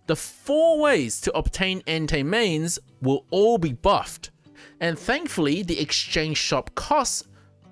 the 4 ways to obtain Entei mains will all be buffed, and thankfully the exchange shop costs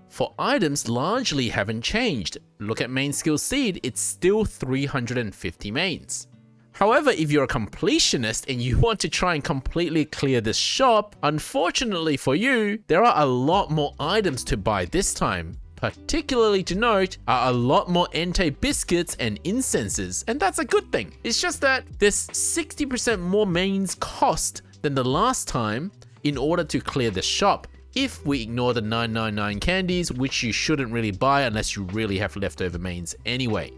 for items largely haven't changed. Look at main skill seed, it's still 350 mains. However, if you're a completionist and you want to try and completely clear this shop, unfortunately for you, there are a lot more items to buy this time. Particularly to note are a lot more Entei biscuits and incenses, and that's a good thing. It's just that there's 60% more mains cost than the last time in order to clear the shop, if we ignore the 999 candies, which you shouldn't really buy unless you really have leftover mains anyway.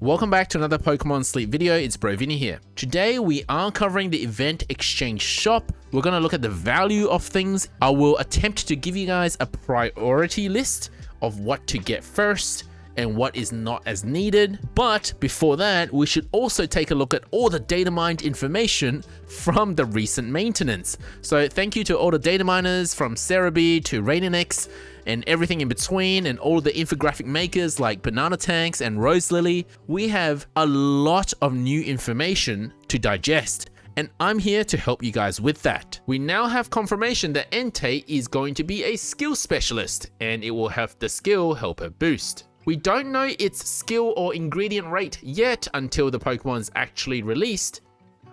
Welcome back to another Pokemon Sleep video, it's Brovini here. Today we are covering the event exchange shop. We're going to look at the value of things. I will attempt to give you guys a priority list of what to get first and what is not as needed. But before that, we should also take a look at all the data mined information from the recent maintenance. So thank you to all the data miners from Cerebi to Rainanix and everything in between, and all the infographic makers like Banana Tanks and Rose Lily. We have a lot of new information to digest, and I'm here to help you guys with that. We now have confirmation that Entei is going to be a skill specialist, and it will have the skill helper boost. We don't know its skill or ingredient rate yet until the Pokemon's actually released,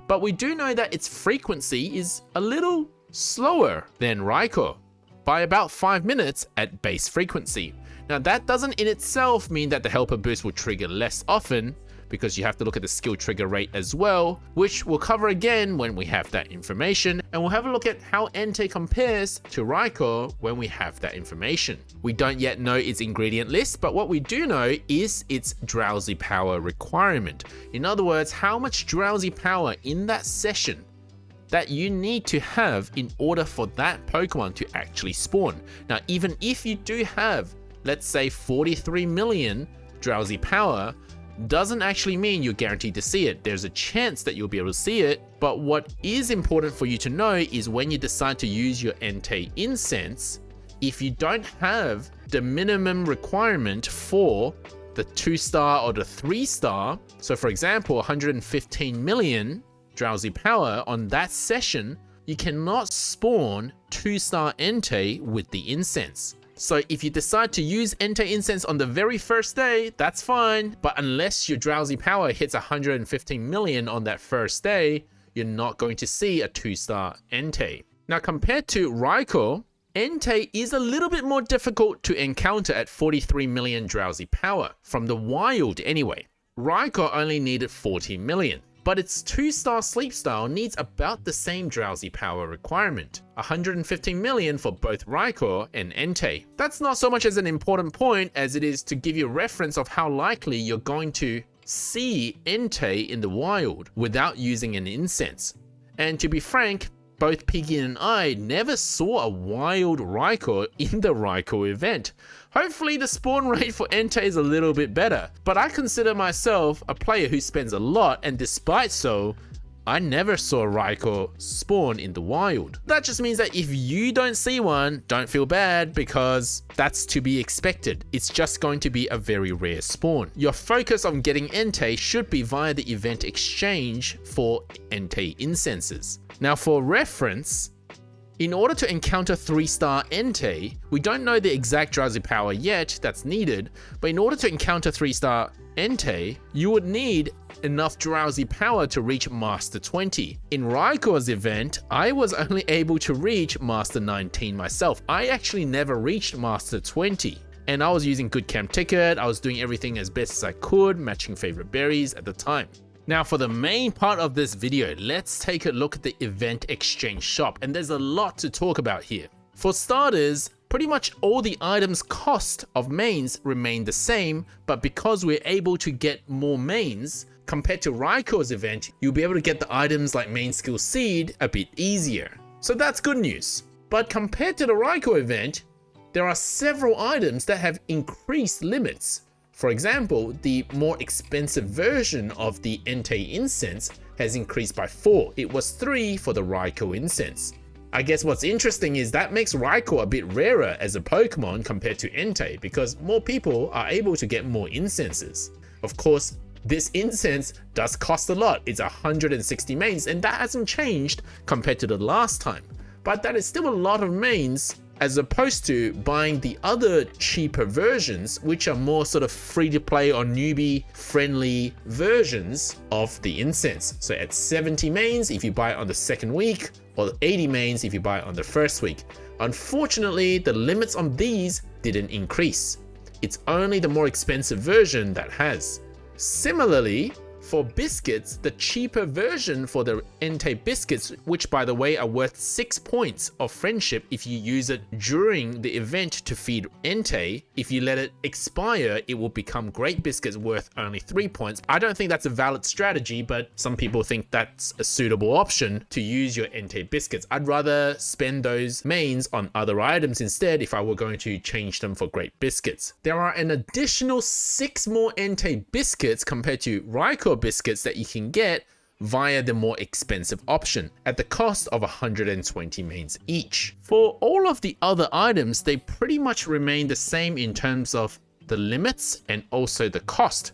but we do know that its frequency is a little slower than Raikou, by about 5 minutes at base frequency. Now that doesn't in itself mean that the helper boost will trigger less often, because you have to look at the skill trigger rate as well, which we'll cover again when we have that information, and we'll have a look at how Entei compares to Raikou when we have that information. We don't yet know its ingredient list, but what we do know is its drowsy power requirement. In other words, how much drowsy power in that session that you need to have in order for that Pokemon to actually spawn. Now, even if you do have, let's say 43 million drowsy power, doesn't actually mean you're guaranteed to see it. There's a chance that you'll be able to see it, but what is important for you to know is when you decide to use your Entei incense, if you don't have the minimum requirement for the 2-star or the 3-star, so for example 115 million drowsy power on that session, you cannot spawn 2-star Entei with the incense. So if you decide to use Entei incense on the very first day, that's fine, but unless your drowsy power hits 115 million on that first day, you're not going to see a 2-star Entei. Now compared to Raikou, Entei is a little bit more difficult to encounter at 43 million drowsy power, from the wild anyway. Raikou only needed 40 million. But its 2-star sleep style needs about the same drowsy power requirement, 115 million for both Raikou and Entei. That's not so much as an important point as it is to give you a reference of how likely you're going to see Entei in the wild without using an incense. And to be frank, both Piggy and I never saw a wild Raikou in the Raikou event. Hopefully the spawn rate for Entei is a little bit better, but I consider myself a player who spends a lot, and despite so, I never saw a Raikou spawn in the wild. That just means that if you don't see one, don't feel bad, because that's to be expected. It's just going to be a very rare spawn. Your focus on getting Entei should be via the event exchange for Entei incenses. Now for reference, in order to encounter 3-star Entei, we don't know the exact drowsy power yet that's needed, but in order to encounter 3-star Entei, you would need enough drowsy power to reach Master 20. In Raikou's event, I was only able to reach Master 19 myself. I actually never reached Master 20. And I was using good camp ticket, I was doing everything as best as I could, matching favorite berries at the time. Now for the main part of this video, let's take a look at the event exchange shop, and there's a lot to talk about here. For starters, pretty much all the items cost of mains remain the same, but because we're able to get more mains, compared to Raikou's event, you'll be able to get the items like main skill seed a bit easier. So that's good news. But compared to the Raikou event, there are several items that have increased limits. For example, the more expensive version of the Entei incense has increased by 4. It was 3 for the Raikou incense. I guess what's interesting is that makes Raikou a bit rarer as a Pokemon compared to Entei, because more people are able to get more incenses. Of course, This incense does cost a lot. It's 160 mains, and that hasn't changed compared to the last time. But that is still a lot of mains as opposed to buying the other cheaper versions, which are more sort of free to play or newbie friendly versions of the incense. So at 70 mains if you buy it on the second week, or 80 mains if you buy it on the first week. Unfortunately, the limits on these didn't increase. It's only the more expensive version that has. Similarly, for biscuits, the cheaper version for the Entei biscuits, which by the way are worth 6 points of friendship if you use it during the event to feed Entei. If you let it expire, it will become great biscuits worth only 3 points. I don't think that's a valid strategy, but some people think that's a suitable option to use your Entei biscuits. I'd rather spend those mains on other items instead if I were going to change them for great biscuits. There are an additional 6 more Entei biscuits compared to Raikor biscuits that you can get via the more expensive option at the cost of 120 mains each. For all of the other items, they pretty much remain the same in terms of the limits and also the cost,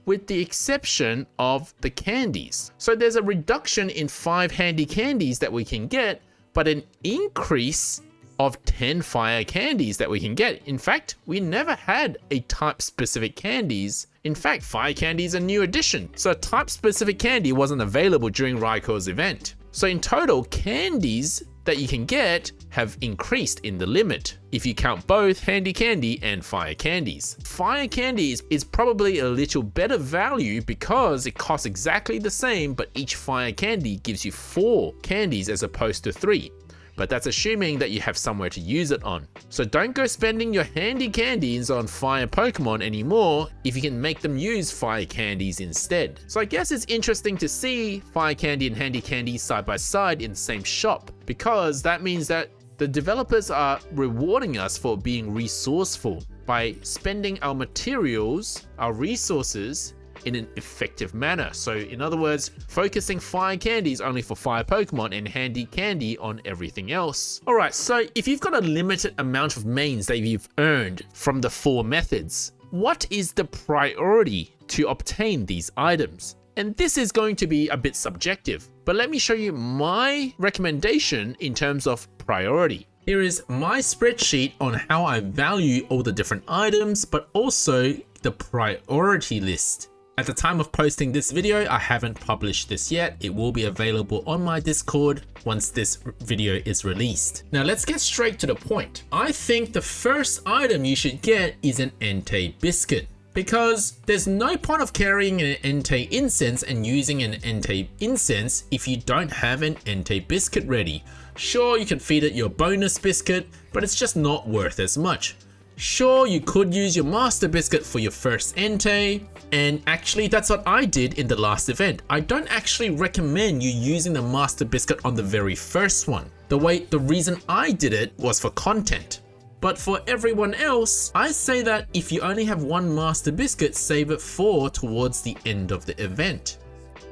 with the exception of the candies. So there's a reduction in 5 handy candies that we can get, but an increase of 10 fire candies that we can get. In fact, we never had a type specific candies. In fact, fire candy is a new addition, so type specific candy wasn't available during Raikor's event. So in total, candies that you can get have increased in the limit if you count both handy candy and fire candies. Fire candies is probably a little better value because it costs exactly the same, but each fire candy gives you 4 candies as opposed to 3. But that's assuming that you have somewhere to use it on. So don't go spending your handy candies on fire Pokemon anymore if you can make them use fire candies instead. So I guess it's interesting to see fire candy and handy candy side by side in the same shop, because that means that the developers are rewarding us for being resourceful by spending our materials, our resources, in an effective manner. So in other words, focusing fire candies only for fire Pokemon and handy candy on everything else. Alright, so if you've got a limited amount of mains that you've earned from the 4 methods, what is the priority to obtain these items? And this is going to be a bit subjective, but let me show you my recommendation in terms of priority. Here is my spreadsheet on how I value all the different items, but also the priority list. At the time of posting this video, I haven't published this yet. It will be available on my Discord once this video is released. Now let's get straight to the point. I think the first item you should get is an Entei biscuit, because there's no point of carrying an Entei incense and using an Entei incense if you don't have an Entei biscuit ready. Sure, you can feed it your bonus biscuit, but it's just not worth as much. Sure, you could use your master biscuit for your first Entei, and actually that's what I did in the last event. I don't actually recommend you using the master biscuit on the very first one. The reason I did it was for content. But for everyone else, I say that if you only have 1 master biscuit, save it for towards the end of the event.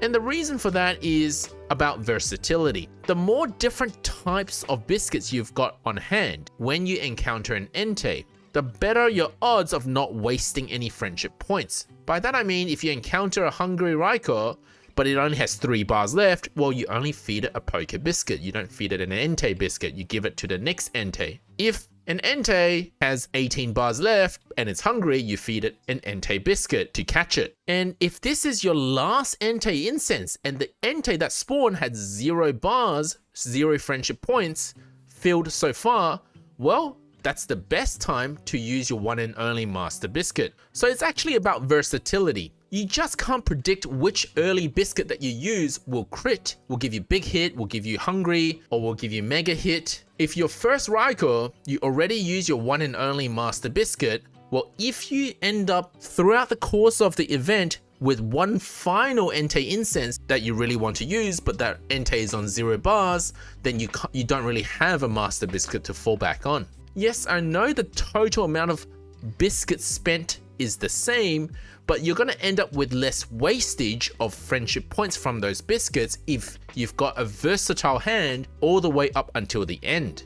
And the reason for that is about versatility. The more different types of biscuits you've got on hand when you encounter an Entei, the better your odds of not wasting any friendship points. By that I mean, if you encounter a hungry Raikor, but it only has 3 bars left, well, you only feed it a Poke Biscuit. You don't feed it an Entei Biscuit, you give it to the next Entei. If an Entei has 18 bars left and it's hungry, you feed it an Entei Biscuit to catch it. And if this is your last Entei incense and the Entei that spawned had 0 bars, 0 friendship points filled so far, well, that's the best time to use your one and only master biscuit. So it's actually about versatility. You just can't predict which early biscuit that you use will crit, will give you big hit, will give you hungry, or will give you mega hit. If your first Raikor, you already use your one and only master biscuit, well, if you end up throughout the course of the event with one final Entei incense that you really want to use, but that Entei is on 0 bars, then you don't really have a master biscuit to fall back on. Yes, I know the total amount of biscuits spent is the same, but you're going to end up with less wastage of friendship points from those biscuits if you've got a versatile hand all the way up until the end.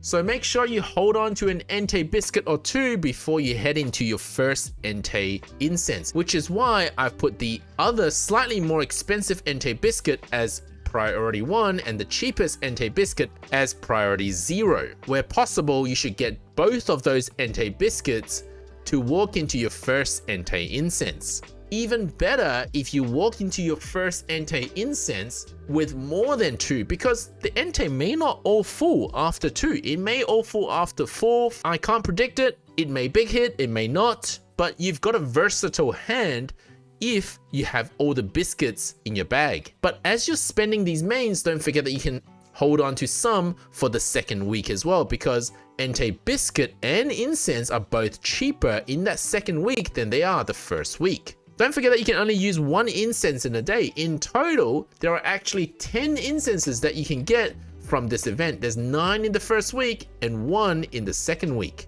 So make sure you hold on to an Entei biscuit or two before you head into your first Entei incense, which is why I've put the other slightly more expensive Entei biscuit as priority 1 and the cheapest Entei biscuit as priority 0. Where possible, you should get both of those Entei biscuits to walk into your first Entei incense. Even better if you walk into your first Entei incense with more than 2, because the Entei may not all full after 2. It may all full after 4. I can't predict it. It may big hit, it may not, but you've got a versatile hand if you have all the biscuits in your bag. But as you're spending these mains, don't forget that you can hold on to some for the second week as well, because Entei biscuit and incense are both cheaper in that second week than they are the first week. Don't forget that you can only use 1 incense in a day. In total, there are actually 10 incenses that you can get from this event. There's 9 in the first week and 1 in the second week.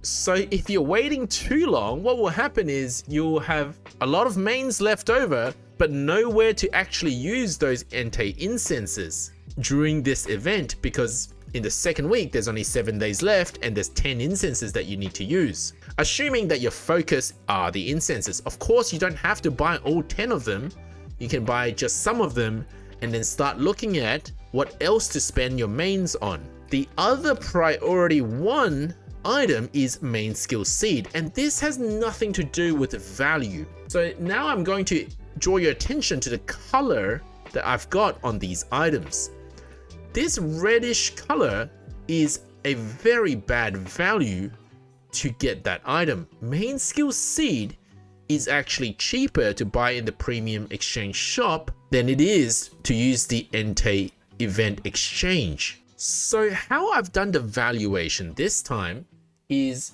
So if you're waiting too long, what will happen is you'll have a lot of mains left over, but nowhere to actually use those Entei incenses during this event, because in the second week, there's only 7 days left and there's 10 incenses that you need to use. Assuming that your focus are the incenses. Of course, you don't have to buy all 10 of them. You can buy just some of them and then start looking at what else to spend your mains on. The other priority 1 item is main skill seed, and this has nothing to do with the value. So now I'm going to draw your attention to the color that I've got on these items. This reddish color is a very bad value to get that item. Main skill seed is actually cheaper to buy in the premium exchange shop than it is to use the Entei event exchange. So how I've done the valuation this time is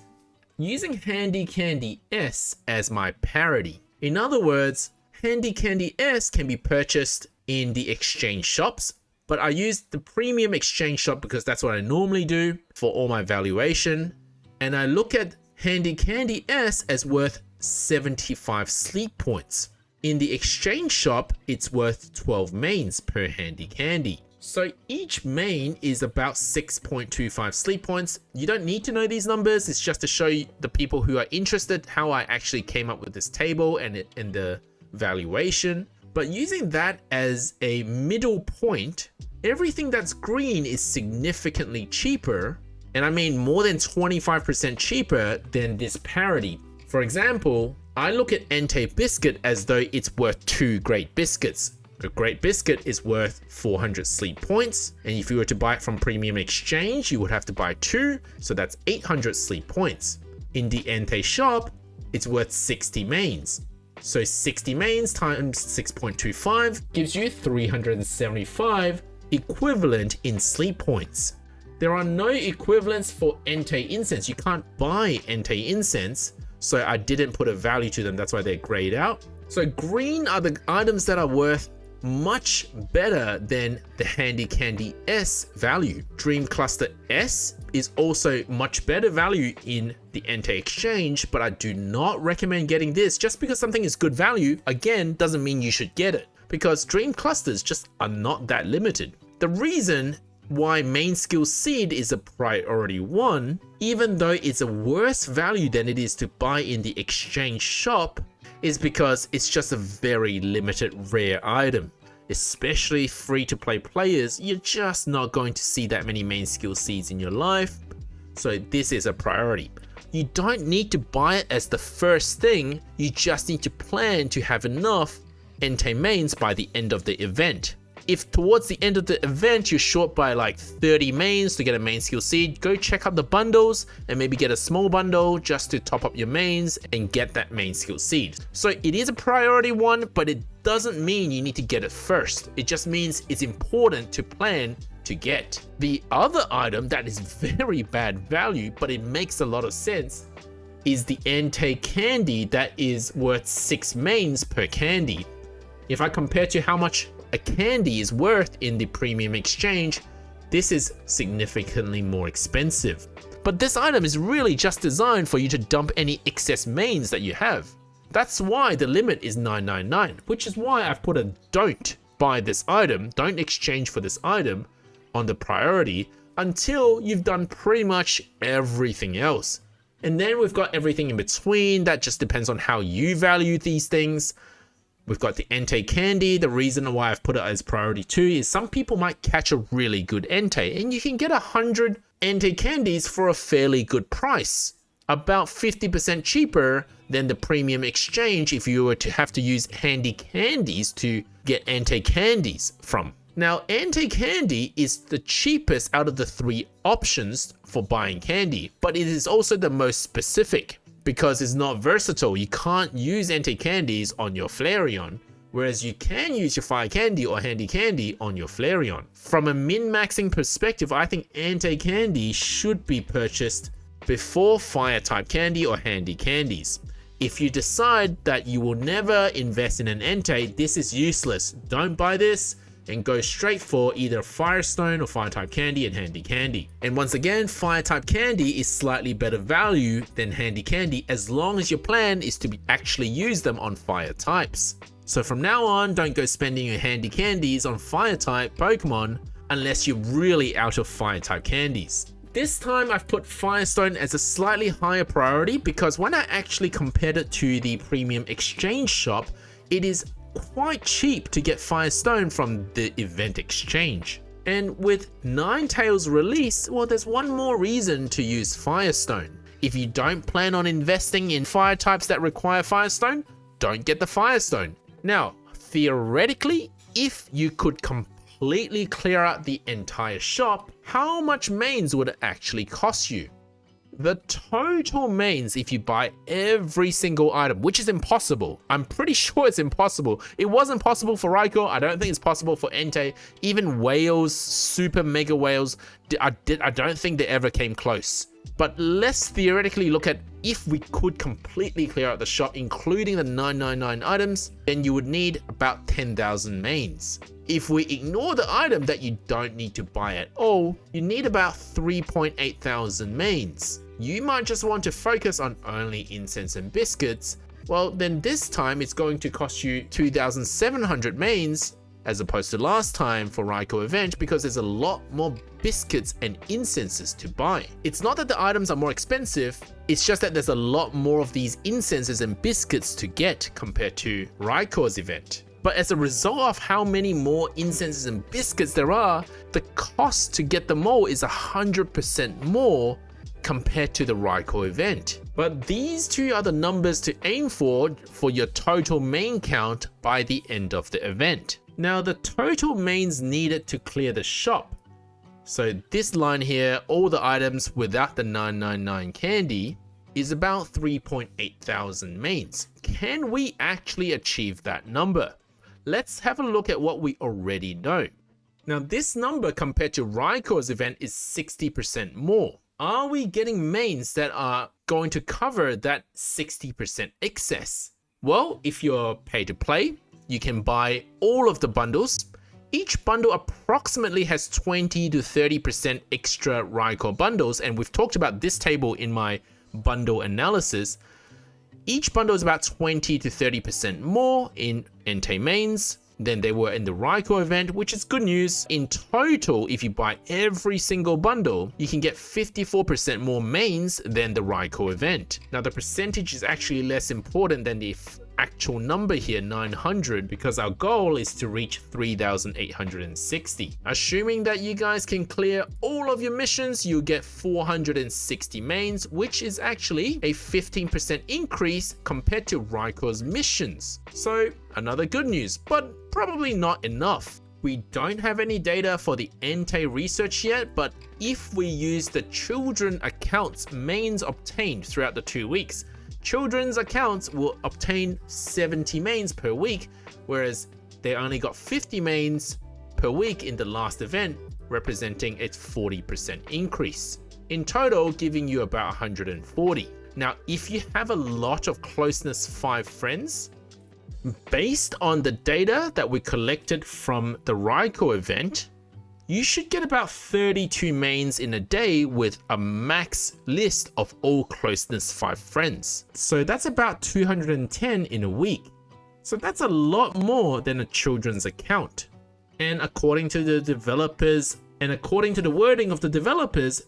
using Handy Candy S as my parity. In other words, Handy Candy S can be purchased in the exchange shops, but I used the premium exchange shop because that's what I normally do for all my valuation. And I look at Handy Candy S as worth 75 sleep points. In the exchange shop, it's worth 12 mains per Handy Candy. So each main is about 6.25 sleep points. You don't need to know these numbers. It's just to show you, the people who are interested, how I actually came up with this table and the valuation. But using that as a middle point, everything that's green is significantly cheaper, and I mean more than 25% cheaper than this parity. For example, I look at Entei biscuit as though it's worth 2 great biscuits. A great biscuit is worth 400 sleep points, and if you were to buy it from premium exchange, you would have to buy 2, so that's 800 sleep points. In the Entei shop, it's worth 60 mains. So 60 mains times 6.25 gives you 375 equivalent in sleep points. There are no equivalents for Entei incense. You can't buy Entei incense, so I didn't put a value to them. That's why they're grayed out. So green are the items that are worth much better than the Handy Candy S value. Dream Cluster S is also much better value in the Entei exchange, but I do not recommend getting this. Just because something is good value, again, doesn't mean you should get it, because Dream Clusters just are not that limited. The reason why main skill seed is a priority 1, even though it's a worse value than it is to buy in the exchange shop, is because it's just a very limited rare item. Especially free-to-play players, you're just not going to see that many main skill seeds in your life, so this is a priority. You don't need to buy it as the first thing, you just need to plan to have enough Entei mains by the end of the event. If towards the end of the event you're short by like 30 mains to get a main skill seed, go check out the bundles and maybe get a small bundle just to top up your mains and get that main skill seed. So it is a priority 1, but it doesn't mean you need to get it first. It just means it's important to plan to get. The other item that is very bad value, but it makes a lot of sense, is the Entei candy that is worth 6 mains per candy. If I compare to how much a candy is worth in the premium exchange, this is significantly more expensive. But this item is really just designed for you to dump any excess mains that you have. That's why the limit is 999, which is why I've put a don't buy this item, don't exchange for this item on the priority. until you've done pretty much everything else. And then we've got everything in between. That just depends on how you value these things. We've got the Entei candy. The reason why I've put it as priority 2 is some people might catch a really good Entei, and you can get 100 Entei candies for a fairly good price. About 50% cheaper than the premium exchange if you were to have to use handy candies to get Entei candies from. Now, Entei candy is the cheapest out of the 3 options for buying candy, but it is also the most specific because it's not versatile. You can't use Entei candies on your Flareon, whereas you can use your fire candy or handy candy on your Flareon. From a min-maxing perspective, I think Entei candy should be purchased before fire type candy or handy candies. If you decide that you will never invest in an Entei, this is useless. Don't buy this and go straight for either Firestone or fire type candy and handy candy. And once again, fire type candy is slightly better value than handy candy as long as your plan is to actually use them on fire types. So from now on, don't go spending your handy candies on fire type Pokemon unless you're really out of fire type candies. This time I've put Firestone as a slightly higher priority because when I actually compared it to the premium exchange shop, it is quite cheap to get Firestone from the event exchange. And with Ninetales release, well, there's one more reason to use Firestone. If you don't plan on investing in fire types that require Firestone, don't get the Firestone. Now, theoretically, if you could completely clear out the entire shop, how much mains would it actually cost you? The total mains, if you buy every single item, which is impossible. I'm pretty sure it's impossible. It wasn't possible for Raikou. I don't think it's possible for Entei. Even whales, super mega whales, I don't think they ever came close. But let's theoretically look at if we could completely clear out the shop, including the 999 items, then you would need about 10,000 mains. If we ignore the item that you don't need to buy at all, you need about 3.8 thousand mains. You might just want to focus on only incense and biscuits. Well, then this time it's going to cost you 2,700 mains as opposed to last time for Raikou event because there's a lot more biscuits and incenses to buy. It's not that the items are more expensive, it's just that there's a lot more of these incenses and biscuits to get compared to Raikou's event. But as a result of how many more incenses and biscuits there are, the cost to get them all is 100% more compared to the Raikou event. But these two are the numbers to aim for your total main count by the end of the event. Now, the total mains needed to clear the shop. So this line here, all the items without the 999 candy, is about 3.8 thousand mains. Can we actually achieve that number? Let's have a look at what we already know. Now, this number compared to Raikou's event is 60% more. Are we getting mains that are going to cover that 60% excess? Well, if you're pay to play, you can buy all of the bundles. Each bundle approximately has 20 to 30% extra Raikou bundles, and we've talked about this table in my bundle analysis. Each bundle is about 20 to 30% more in Entei mains than they were in the Raikou event, which is good news. In total, if you buy every single bundle, you can get 54% more mains than the Raikou event. Now, the percentage is actually less important than the actual number here, 900, because our goal is to reach 3,860. Assuming that you guys can clear all of your missions, you'll get 460 mains, which is actually a 15% increase compared to Raikou's missions. So another good news, but probably not enough. We don't have any data for the Entei research yet, but if we use the children accounts mains obtained throughout the 2 weeks, children's accounts will obtain 70 mains per week, whereas they only got 50 mains per week in the last event, representing a 40% increase. In total, giving you about 140. Now, if you have a lot of closeness 5 friends, based on the data that we collected from the Raikou event, you should get about 32 mains in a day with a max list of all closeness 5 friends. So that's about 210 in a week. So that's a lot more than a children's account. And according to the developers And according to the wording of the developers,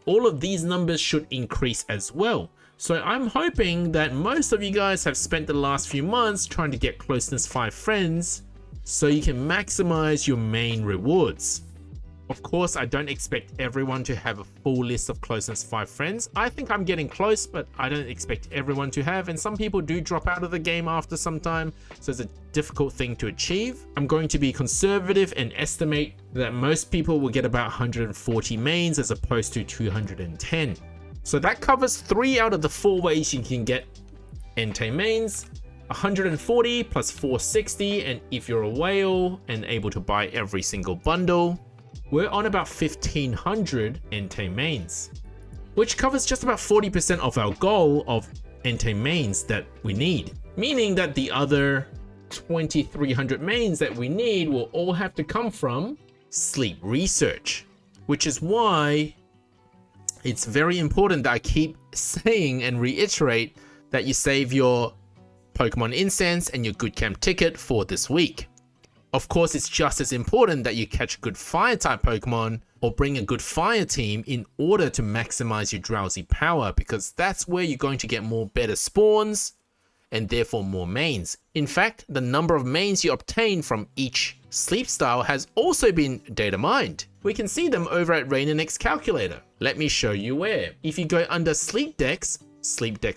all of these numbers should increase as well. So I'm hoping that most of you guys have spent the last few months trying to get closeness 5 friends so you can maximize your main rewards. Of course, I don't expect everyone to have a full list of closeness 5 friends. I think I'm getting close, but I don't expect everyone to have, and some people do drop out of the game after some time, so it's a difficult thing to achieve. I'm going to be conservative and estimate that most people will get about 140 mains as opposed to 210. So that covers 3 out of the 4 ways you can get Entei mains. 140 plus 460, and if you're a whale and able to buy every single bundle, we're on about 1500 Entei mains, which covers just about 40% of our goal of Entei mains that we need, meaning that the other 2300 mains that we need will all have to come from sleep research, which is why it's very important that I keep saying and reiterate that you save your Pokemon Incense and your Good Camp ticket for this week. Of course, it's just as important that you catch good fire type Pokemon or bring a good fire team in order to maximize your drowsy power, because that's where you're going to get more better spawns and therefore more mains. In fact, the number of mains you obtain from each sleep style has also been data mined. We can see them over at RainerNext Calculator. Let me show you where. If you go under Sleep Dex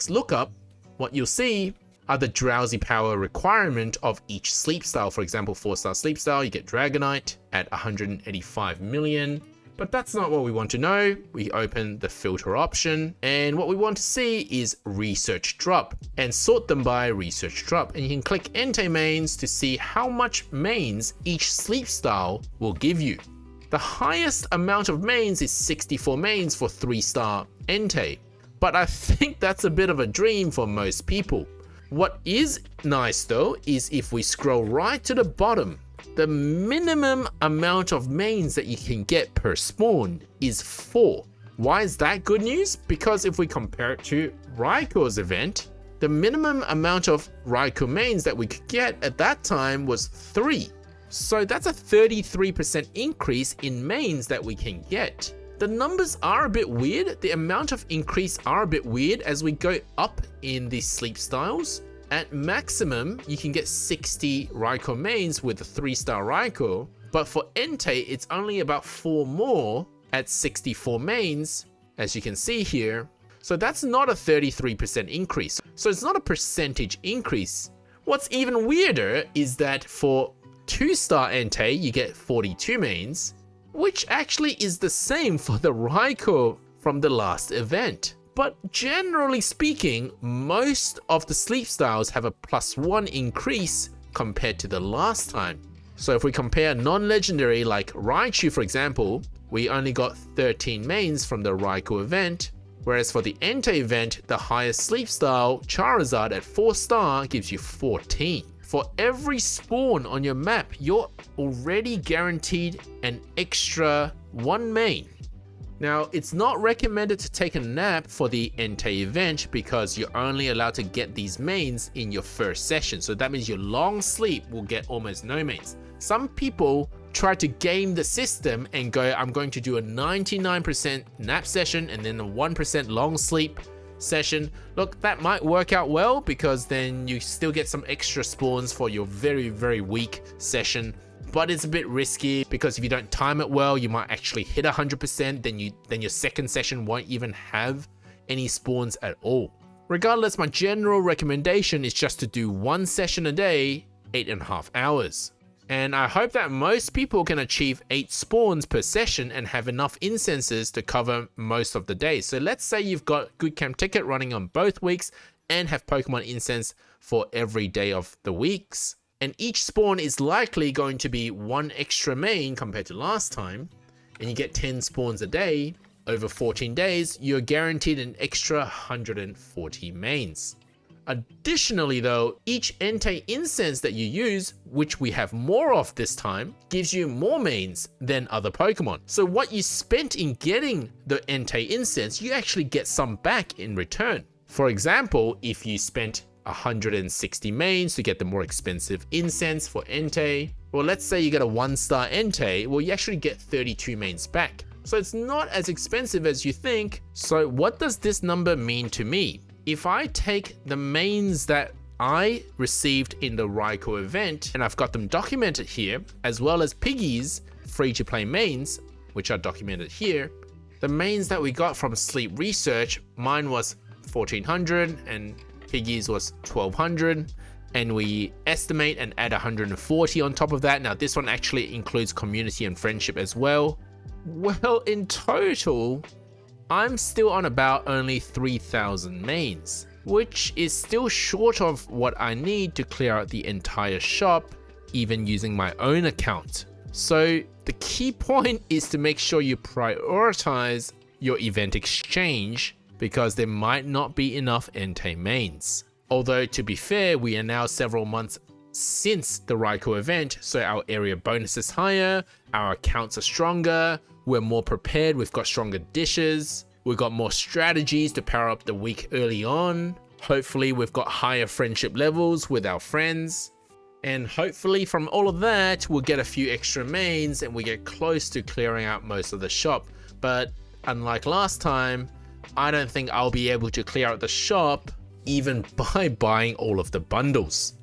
Lookup, what you'll see are the drowsy power requirement of each sleep style. For example, 4-star sleep style, you get Dragonite at 185 million. But that's not what we want to know. We open the filter option, and what we want to see is research drop, and sort them by research drop. And you can click Entei mains to see how much mains each sleep style will give you. The highest amount of mains is 64 mains for 3-star Entei, but I think that's a bit of a dream for most people. What is nice though is if we scroll right to the bottom, the minimum amount of mains that you can get per spawn is 4. Why is that good news? Because if we compare it to Raikou's event, the minimum amount of Raikou mains that we could get at that time was 3. So that's a 33% increase in mains that we can get. The numbers are a bit weird. The amount of increase are a bit weird as we go up in the sleep styles. At maximum, you can get 60 Raikou mains with a 3-star Raikou, but for Entei, it's only about 4 more at 64 mains, as you can see here. So that's not a 33% increase. So it's not a percentage increase. What's even weirder is that for 2-star Entei, you get 42 mains, which actually is the same for the Raikou from the last event. But generally speaking, most of the sleep styles have a +1 increase compared to the last time. So if we compare non-legendary like Raichu, for example, we only got 13 mains from the Raikou event, whereas for the Entei event, the highest sleep style, Charizard at 4-star, gives you 14. For every spawn on your map, you're already guaranteed an extra 1 main. Now, it's not recommended to take a nap for the Entei event because you're only allowed to get these mains in your first session. So that means your long sleep will get almost no mains. Some people try to game the system and go, I'm going to do a 99% nap session and then a 1% long sleep session. Look, that might work out well because then you still get some extra spawns for your very, very weak session. But it's a bit risky because if you don't time it well, you might actually hit 100%, then your second session won't even have any spawns at all. Regardless, my general recommendation is just to do 1 session a day, 8.5 hours. And I hope that most people can achieve 8 spawns per session and have enough incenses to cover most of the day. So let's say you've got Good Camp Ticket running on both weeks and have Pokemon Incense for every day of the weeks. And each spawn is likely going to be 1 extra main compared to last time. And you get 10 spawns a day. Over 14 days, you're guaranteed an extra 140 mains. Additionally though, each Entei incense that you use, which we have more of this time, gives you more mains than other Pokemon. So what you spent in getting the Entei incense, you actually get some back in return. For example, if you spent 160 mains to get the more expensive incense for Entei, Well, let's say you get a 1-star Entei, well, you actually get 32 mains back. So it's not as expensive as you think. So what does this number mean to me? If I take the mains that I received in the Raikou event, and I've got them documented here, as well as Piggy's free-to-play mains, which are documented here, the mains that we got from Sleep Research, mine was 1400 and Piggy's was 1200, and we estimate and add 140 on top of that. Now this one actually includes community and friendship as well. Well, in total, I'm still on about only 3000 mains, which is still short of what I need to clear out the entire shop, even using my own account. So the key point is to make sure you prioritize your event exchange, because there might not be enough Entei mains. Although to be fair, we are now several months since the Raikou event, so our area bonus is higher, our accounts are stronger, we're more prepared, we've got stronger dishes, we've got more strategies to power up the week early on. Hopefully we've got higher friendship levels with our friends. And hopefully from all of that, we'll get a few extra mains and we get close to clearing out most of the shop. But unlike last time, I don't think I'll be able to clear out the shop even by buying all of the bundles.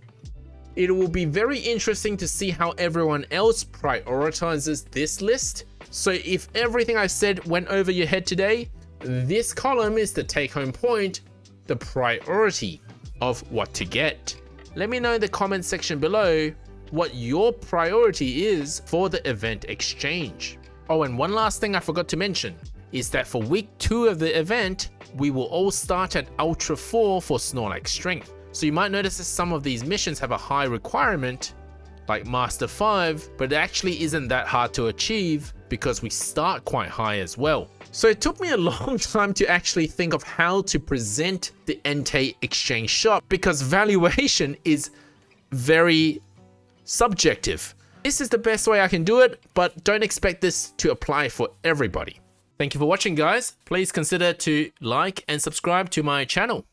It will be very interesting to see how everyone else prioritizes this list. So if everything I said went over your head today, this column is the take-home point, the priority of what to get. Let me know in the comment section below what your priority is for the event exchange. Oh, and one last thing I forgot to mention is that for week 2 of the event, we will all start at Ultra 4 for Snorlax Strength. So you might notice that some of these missions have a high requirement, like Master 5, but it actually isn't that hard to achieve because we start quite high as well. So it took me a long time to actually think of how to present the Entei exchange shop, because valuation is very subjective. This is the best way I can do it, but don't expect this to apply for everybody. Thank you for watching, guys. Please consider to like and subscribe to my channel.